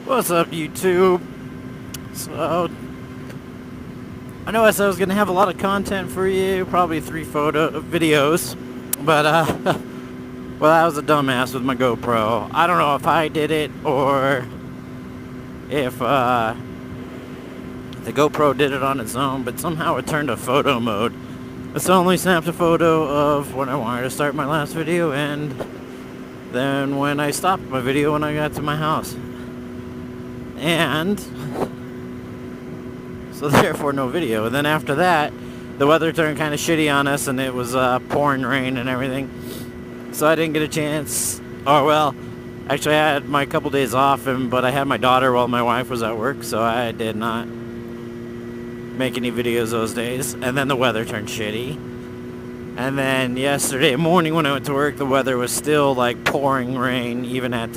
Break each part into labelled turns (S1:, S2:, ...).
S1: What's up, YouTube? So, I know I said I was gonna have a lot of content for you, probably 3 photo videos, but well, I was a dumbass with my GoPro. I don't know if I did it or if the GoPro did it on its own, but somehow it turned to photo mode. It's only snapped a photo of when I wanted to start my last video, and then when I stopped my video when I got to my house. And so therefore no video. And then after that, the weather turned kind of shitty on us, and it was pouring rain and everything. So I didn't get a chance. Oh well, actually I had my couple days off, but I had my daughter while my wife was at work, so I did not make any videos those days. And then the weather turned shitty. And then yesterday morning when I went to work, the weather was still like pouring rain, even at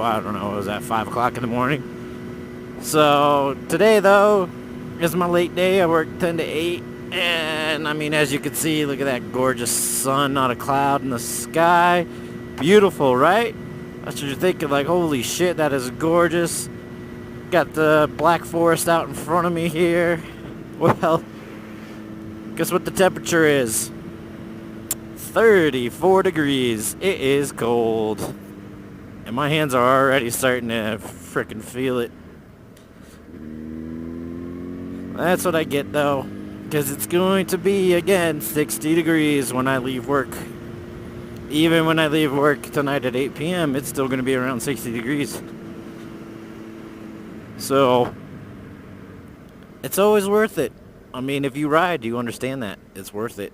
S1: I don't know, it was at 5 o'clock in the morning. So today though is my late day. I work 10 to 8, and I mean, as you can see, look at that gorgeous sun, not a cloud in the sky. Beautiful, right? That's what you're thinking, like, holy shit, that is gorgeous. Got the Black Forest out in front of me here. Well, guess what the temperature is? 34 degrees. It is cold. And my hands are already starting to frickin' feel it. That's what I get though, because it's going to be, again, 60 degrees when I leave work. Even when I leave work tonight at 8 p.m., it's still going to be around 60 degrees. So, it's always worth it. I mean, if you ride, you understand that. It's worth it.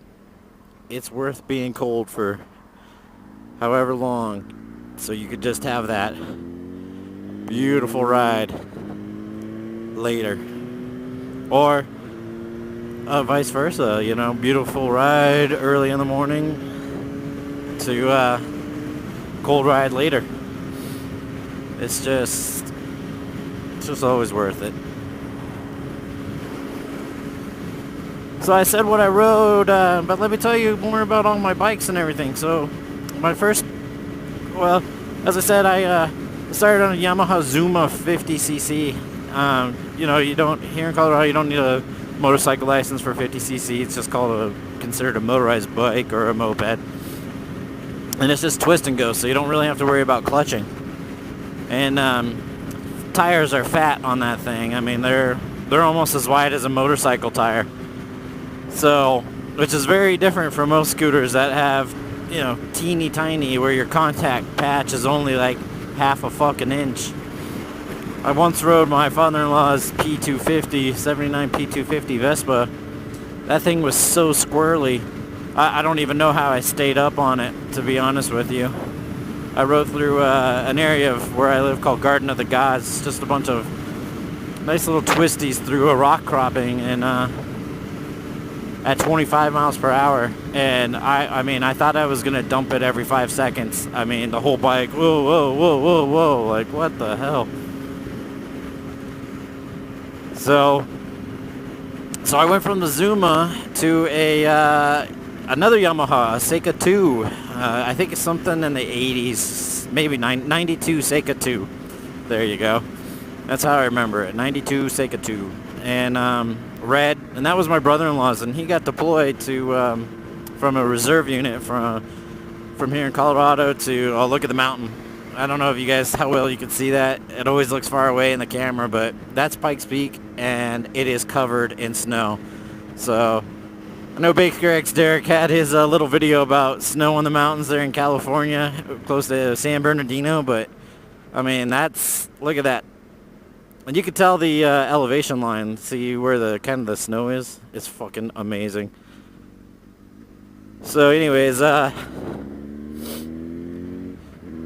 S1: It's worth being cold for however long, so you could just have that beautiful ride later. Or vice versa, you know, beautiful ride early in the morning to cold ride later. It's just always worth it. So I said what I rode, but let me tell you more about all my bikes and everything. So my first, well, as I said, I started on a Yamaha Zuma 50cc. You know, you don't, here in Colorado, you don't need a motorcycle license for 50cc. It's just considered a motorized bike or a moped. And it's just twist and go, so you don't really have to worry about clutching. And tires are fat on that thing. I mean, they're almost as wide as a motorcycle tire. So, which is very different from most scooters that have, you know, teeny tiny, where your contact patch is only like half a fucking inch. I once rode my father-in-law's P250, 79 P250 Vespa. That thing was so squirrely. I don't even know how I stayed up on it, to be honest with you. I rode through an area of where I live called Garden of the Gods. Just a bunch of nice little twisties through a rock cropping, and at 25 miles per hour, and I mean, I thought I was gonna dump it every 5 seconds. I mean, the whole bike, whoa, whoa, whoa, whoa, whoa, like, what the hell? So I went from the Zuma to another Yamaha, a Seika 2. I think it's something in the 80s, maybe 92 Seika 2. There you go. That's how I remember it, 92 Seika 2. And red, and that was my brother-in-law's, and he got deployed to from a reserve unit from here in Colorado to, oh, look at the mountain. I don't know if you guys, how well you can see that. It always looks far away in the camera, but that's Pikes Peak, and it is covered in snow. So I know Baker X Derek had his little video about snow on the mountains there in California, close to San Bernardino, but I mean, look at that. And you can tell the elevation line, see where the kind of the snow is. It's fucking amazing. So anyways,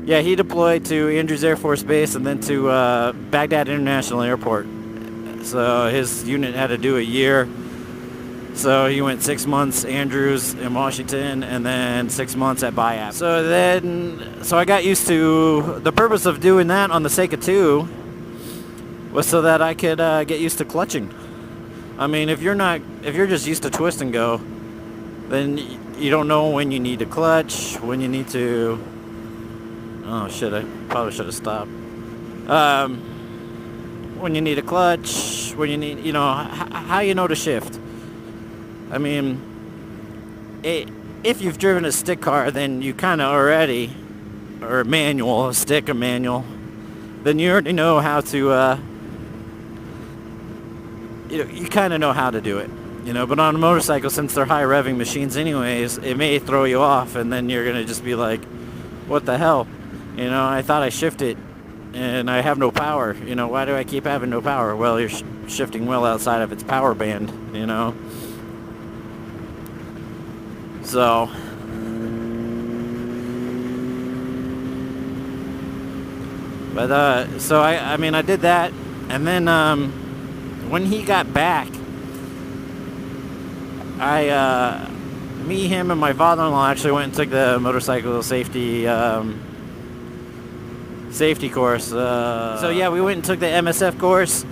S1: yeah, he deployed to Andrews Air Force Base and then to Baghdad International Airport. So his unit had to do a year. So he went 6 months Andrews in Washington, and then 6 months at Bayap. So I got used to, the purpose of doing that on the Seika 2 was so that I could get used to clutching. I mean, if you're just used to twist and go, then you don't know when you need to clutch, when you need to... Oh shit, I probably should have stopped. When you need a clutch, when you need, how you know to shift. I mean, if you've driven a stick car, then you kind of already, or a manual, a manual, then you already know how to, you kind of know how to do it. But on a motorcycle, since they're high revving machines anyways, it may throw you off, and then you're going to just be like, what the hell? I thought I shifted, and I have no power. Why do I keep having no power? Well, you're shifting well outside of its power band, So, but, so I did that, and then, when he got back, me, him, and my father-in-law actually went and took the motorcycle safety course. So yeah, we went and took the MSF course,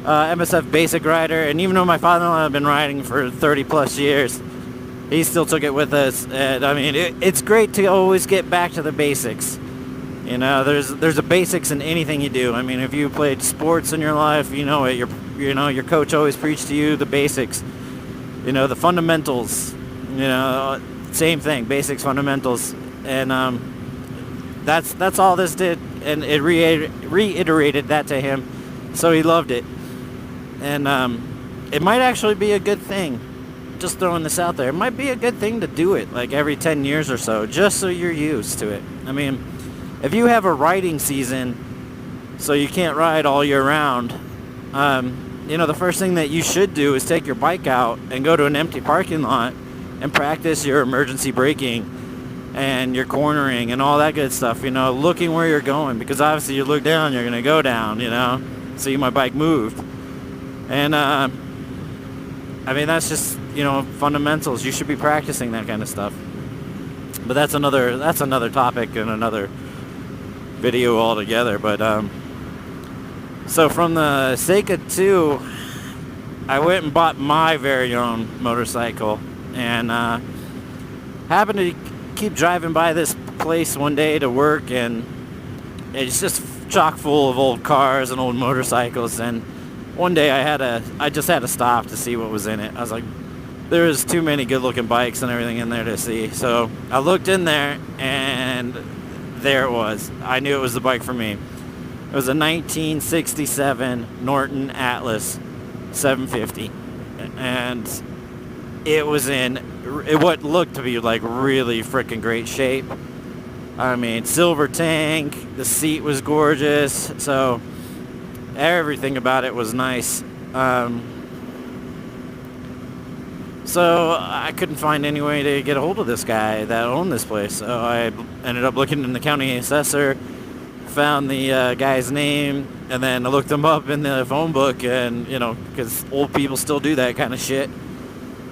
S1: MSF Basic Rider, and even though my father-in-law had been riding for 30 plus years, he still took it with us. And I mean, it's great to always get back to the basics. There's a basics in anything you do. I mean, if you played sports in your life, your coach always preached to you the basics. The fundamentals. Same thing, basics, fundamentals, and that's all this did, and it reiterated that to him, so he loved it. And it might actually be a good thing. Just throwing this out there, it might be a good thing to do it like every 10 years or so, just so you're used to it. I mean, if you have a riding season, so you can't ride all year round, the first thing that you should do is take your bike out and go to an empty parking lot and practice your emergency braking and your cornering and all that good stuff, looking where you're going, because obviously you look down, you're going to go down, see my bike moved. And, that's just, fundamentals. You should be practicing that kind of stuff. But that's another topic and another video altogether. But, so from the Seika 2, I went and bought my very own motorcycle, and happened to keep driving by this place one day to work, and it's just chock full of old cars and old motorcycles. And one day I just had to stop to see what was in it. I was like, there's too many good-looking bikes and everything in there to see. So I looked in there, and there it was. I knew it was the bike for me. It was a 1967 Norton Atlas 750, and it was in what looked to be like really freaking great shape. I mean, silver tank, the seat was gorgeous, so everything about it was nice. So I couldn't find any way to get a hold of this guy that owned this place, so I ended up looking in the county assessor, found the guy's name, and then I looked him up in the phone book, and because old people still do that kind of shit.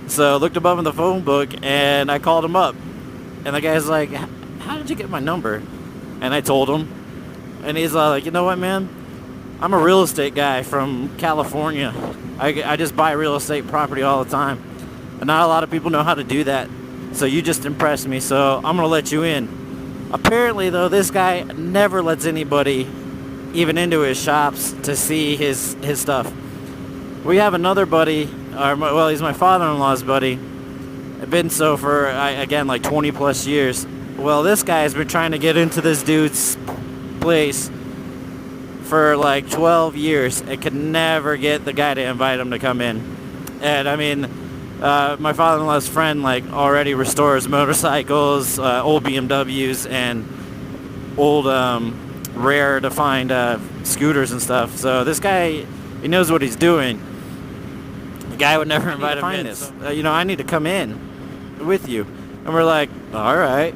S1: So I looked him up in the phone book, and I called him up, and the guy's like, how did you get my number? And I told him, and he's like, you know what, man, I'm a real estate guy from California. I just buy real estate property all the time, and not a lot of people know how to do that, so you just impressed me, so I'm gonna let you in. Apparently, though, this guy never lets anybody even into his shops to see his stuff. We have another buddy, he's my father-in-law's buddy. I've been so for, again, like 20 plus years. Well, this guy has been trying to get into this dude's place for like 12 years and could never get the guy to invite him to come in. And I mean, my father-in-law's friend like already restores motorcycles, old BMWs, and old rare to find scooters and stuff. So this guy, he knows what he's doing. The guy would never invite him in. I need to come in with you. And we're like, all right.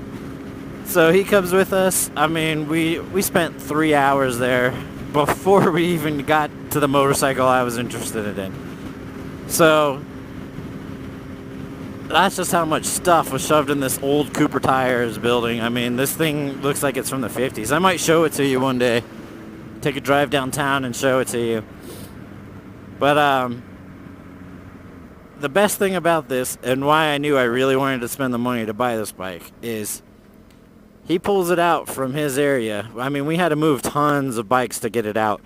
S1: So he comes with us. I mean, we spent 3 hours there before we even got to the motorcycle I was interested in. So that's just how much stuff was shoved in this old Cooper Tires building. I mean, this thing looks like it's from the 50s. I might show it to you one day. Take a drive downtown and show it to you. But the best thing about this, and why I knew I really wanted to spend the money to buy this bike, is He pulls it out from his area. I mean, we had to move tons of bikes to get it out.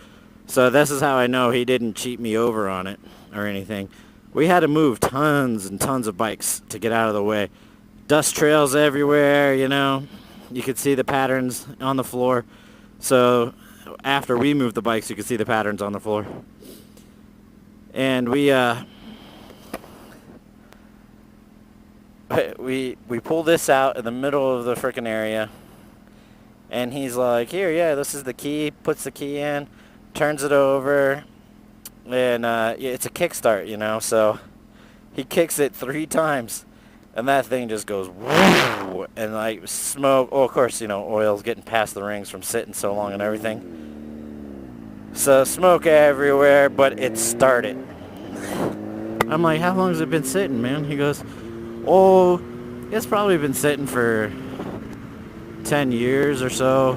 S1: So this is how I know he didn't cheat me over on it or anything. We had to move tons and tons of bikes to get out of the way. Dust trails everywhere, you know. You could see the patterns on the floor. So after we moved the bikes, you could see the patterns on the floor. And we pull this out in the middle of the frickin' area. And he's like, here, yeah, this is the key. Puts the key in, turns it over. And it's a kickstart, you know. So he kicks it 3 times. And that thing just goes whoo, and like smoke. Oh, of course, you know, oil's getting past the rings from sitting so long and everything. So smoke everywhere, but it started. I'm like, how long has it been sitting, man? He goes, oh, it's probably been sitting for 10 years or so.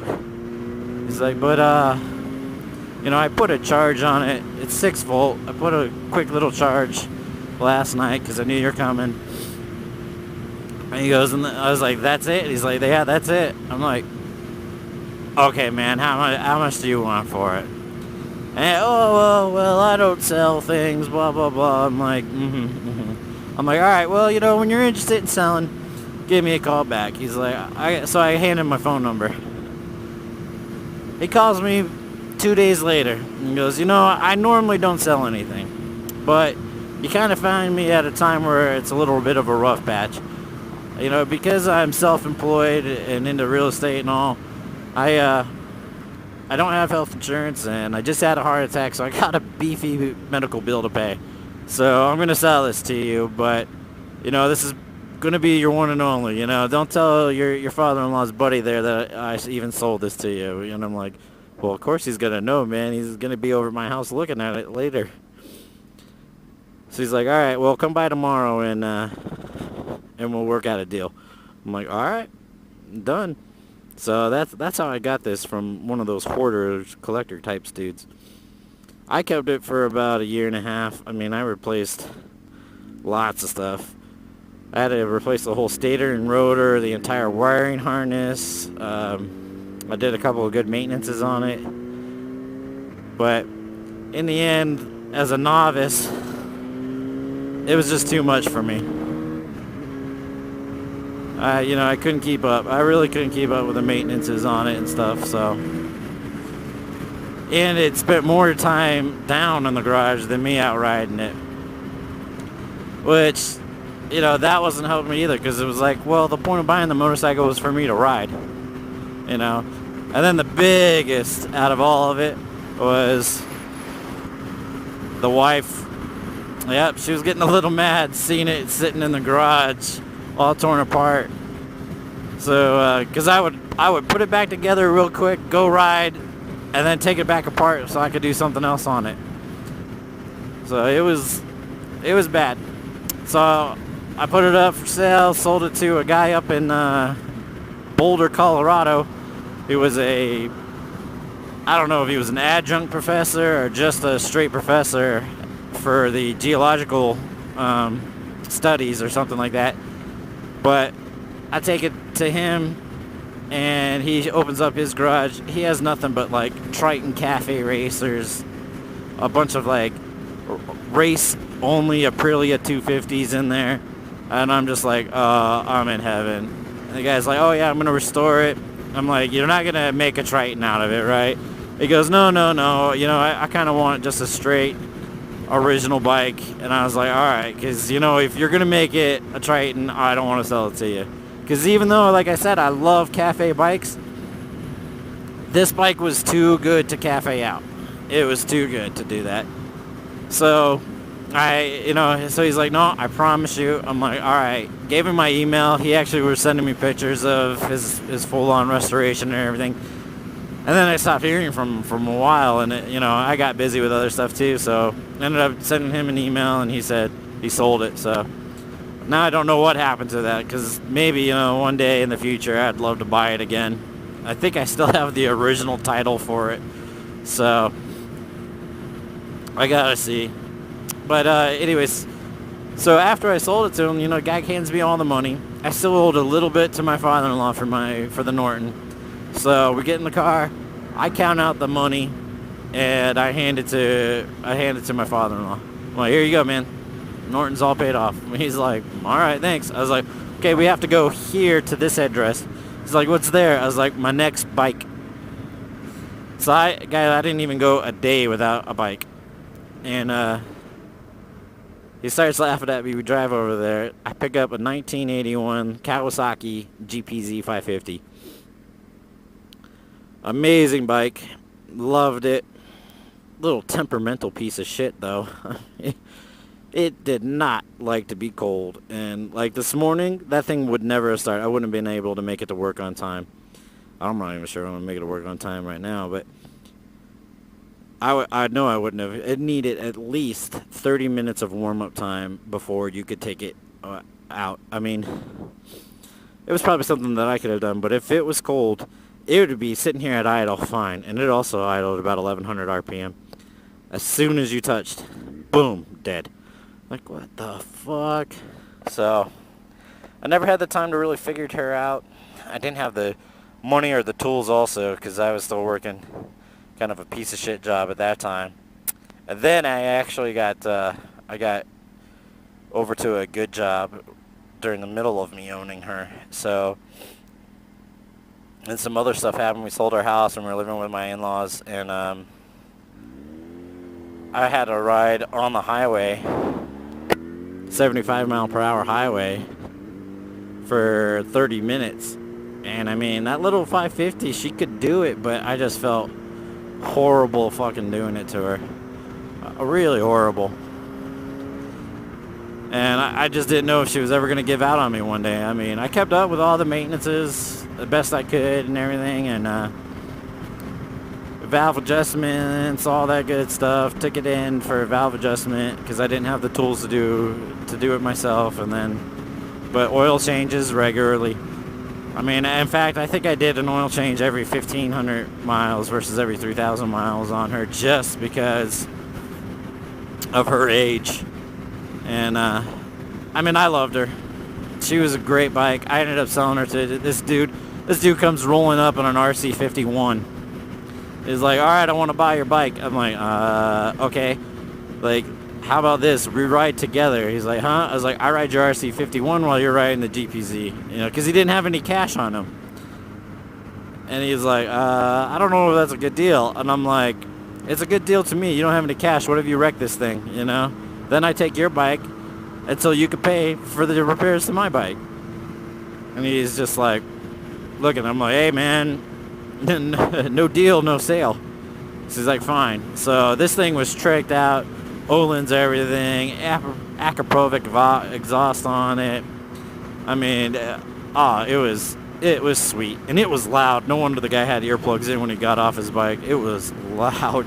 S1: He's like, but you know, I put a charge on it. It's 6 volt. I put a quick little charge last night because I knew you're coming. And he goes, and I was like, that's it? He's like, yeah, that's it. I'm like, okay, man, how much do you want for it? And, well, I don't sell things, blah, blah, blah. I'm like, I'm like, all right, well, you know, when you're interested in selling, give me a call back. He's like, so I hand him my phone number. He calls me 2 days later and goes, you know, I normally don't sell anything, but you kind of find me at a time where it's a little bit of a rough patch. You know, because I'm self-employed and into real estate and all, I don't have health insurance, and I just had a heart attack, so I got a beefy medical bill to pay. So I'm going to sell this to you, but, you know, this is going to be your one and only, you know. Don't tell your father-in-law's buddy there that I even sold this to you. And I'm like, well, of course he's going to know, man. He's going to be over at my house looking at it later. So he's like, all right, well, come by tomorrow, and we'll work out a deal. I'm like, all right, done. So that's how I got this from one of those hoarders, collector types dudes. I kept it for about 1.5 years. I mean, I replaced lots of stuff. I had to replace the whole stator and rotor, the entire wiring harness. I did a couple of good maintenances on it. But in the end, as a novice, it was just too much for me. You know, I couldn't keep up. I really couldn't keep up with the maintenances on it and stuff, so. And it spent more time down in the garage than me out riding it. Which, you know, that wasn't helping me either, because it was like, well, the point of buying the motorcycle was for me to ride. You know? And then the biggest out of all of it was the wife. Yep, she was getting a little mad seeing it sitting in the garage all torn apart. So, because I would put it back together real quick, go ride, and then take it back apart so I could do something else on it. So it was bad. So I put it up for sale, sold it to a guy up in Boulder, Colorado. He was I don't know if he was an adjunct professor or just a straight professor for the geological studies or something like that. But I take it to him, and he opens up his garage. He has nothing but like Triton Cafe racers, a bunch of like race only Aprilia 250s in there, and I'm just like, I'm in heaven. And the guy's like, oh yeah, I'm gonna restore it. I'm like, you're not gonna make a Triton out of it, right? He goes, no, you know, I kind of want just a straight original bike. And I was like, all right, because, you know, if you're gonna make it a Triton, I don't want to sell it to you, because even though, like I said, I love cafe bikes, this bike was too good to cafe out. It was too good to do that. So so he's like, no, I promise you. I'm like, all right. Gave him my email. He actually was sending me pictures of his full-on restoration and everything. And then I stopped hearing from him for a while, and you know, I got busy with other stuff too, so I ended up sending him an email, and he said he sold it. So now I don't know what happened to that, because maybe, you know, one day in the future I'd love to buy it again. I think I still have the original title for it, so I gotta see. But anyways, so after I sold it to him, you know, the guy hands me all the money. I still owed a little bit to my father-in-law for the Norton. So we get in the car, I count out the money, and I hand it to my father-in-law. I'm like, here you go, man. Norton's all paid off. He's like, all right, thanks. I was like, okay, we have to go here to this address. He's like, what's there? I was like, my next bike. So I didn't even go a day without a bike. And he starts laughing at me. We drive over there. I pick up a 1981 Kawasaki GPZ 550. Amazing bike. Loved it. Little temperamental piece of shit, though. It did not like to be cold. And, like, this morning, that thing would never have started. I wouldn't have been able to make it to work on time. I'm not even sure I'm going to make it to work on time right now, but I know I wouldn't have. It needed at least 30 minutes of warm-up time before you could take it out. I mean, it was probably something that I could have done, but if it was cold, it would be sitting here at idle fine, and it also idled about 1100 RPM. As soon as you touched, boom, dead. Like, what the fuck? So, I never had the time to really figure her out. I didn't have the money or the tools also, because I was still working kind of a piece of shit job at that time. And then I actually got over to a good job during the middle of me owning her. So, and some other stuff happened. We sold our house and we were living with my in-laws, and I had a ride on the highway, 75 mile per hour highway, for 30 minutes. And I mean, that little 550, she could do it, but I just felt horrible fucking doing it to her. Really horrible. And I just didn't know if she was ever going to give out on me one day. I mean, I kept up with all the maintenances the best I could and everything, and valve adjustments, all that good stuff. Took it in for a valve adjustment because I didn't have the tools to do it myself. And then, but oil changes regularly. I mean, in fact, I think I did an oil change every 1,500 miles versus every 3,000 miles on her, just because of her age. And I mean, I loved her. She was a great bike. I ended up selling her to this dude. This dude comes rolling up on an RC51. He's like, all right, I want to buy your bike. I'm like, okay. Like, how about this? We ride together. He's like, huh? I was like, I ride your RC51 while you're riding the GPZ. You know, because he didn't have any cash on him. And he's like, I don't know if that's a good deal. And I'm like, it's a good deal to me. You don't have any cash. What if you wreck this thing, you know? Then I take your bike until you could pay for the repairs to my bike. And he's just like, looking. I'm like, hey, man, no deal, no sale. So he's like, fine. So this thing was tricked out. Öhlins, everything. Akrapovic exhaust on it. I mean, it was sweet. And it was loud. No wonder the guy had earplugs in when he got off his bike. It was loud.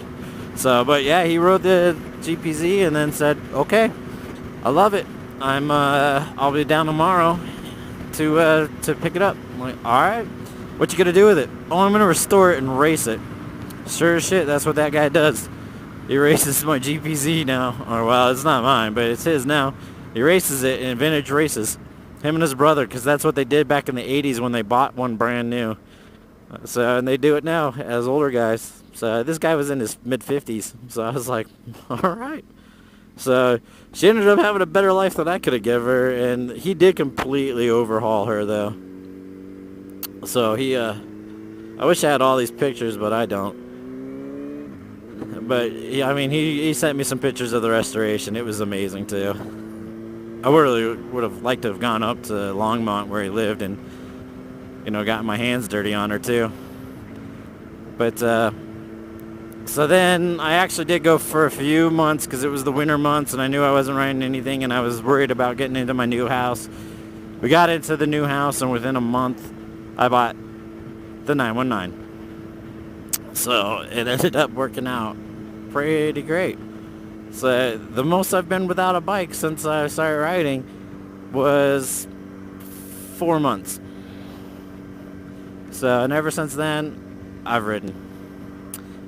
S1: So, but yeah, he rode the GPZ and then said, okay, I love it. I'll be down tomorrow to pick it up. I'm like, all right, what you gonna do with it? Oh, I'm gonna restore it and race it. Sure as shit, that's what that guy does. He races my GPZ now, or well, it's not mine, but it's his now. He races it in vintage races. Him and his brother, because that's what they did back in the 80s when they bought one brand new. So, and they do it now as older guys. So this guy was in his mid-50s. So I was like, all right. So she ended up having a better life than I could have given her. And he did completely overhaul her, though. So I wish I had all these pictures, but I don't. But, yeah, I mean, he sent me some pictures of the restoration. It was amazing, too. I really would have liked to have gone up to Longmont where he lived and, you know, gotten my hands dirty on her, too. But, so then I actually did go for a few months because it was the winter months and I knew I wasn't riding anything and I was worried about getting into my new house. We got into the new house and within a month I bought the 919. So it ended up working out pretty great. So the most I've been without a bike since I started riding was 4 months. So, and ever since then, I've ridden.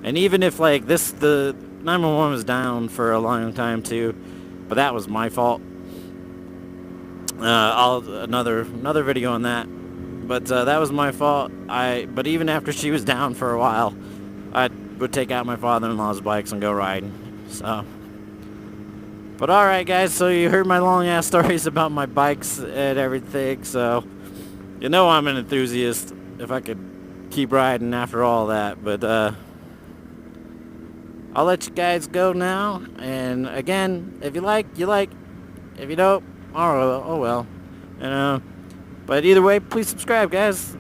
S1: And even if like the 911 was down for a long time too, but that was my fault. another video on that. But that was my fault. But even after she was down for a while, I would take out my father-in-law's bikes and go riding. So, but all right, guys. So you heard my long-ass stories about my bikes and everything. So you know I'm an enthusiast. If I could keep riding after all that, but I'll let you guys go now. And again, if you like, you like. If you don't, oh well. You know. But either way, please subscribe, guys.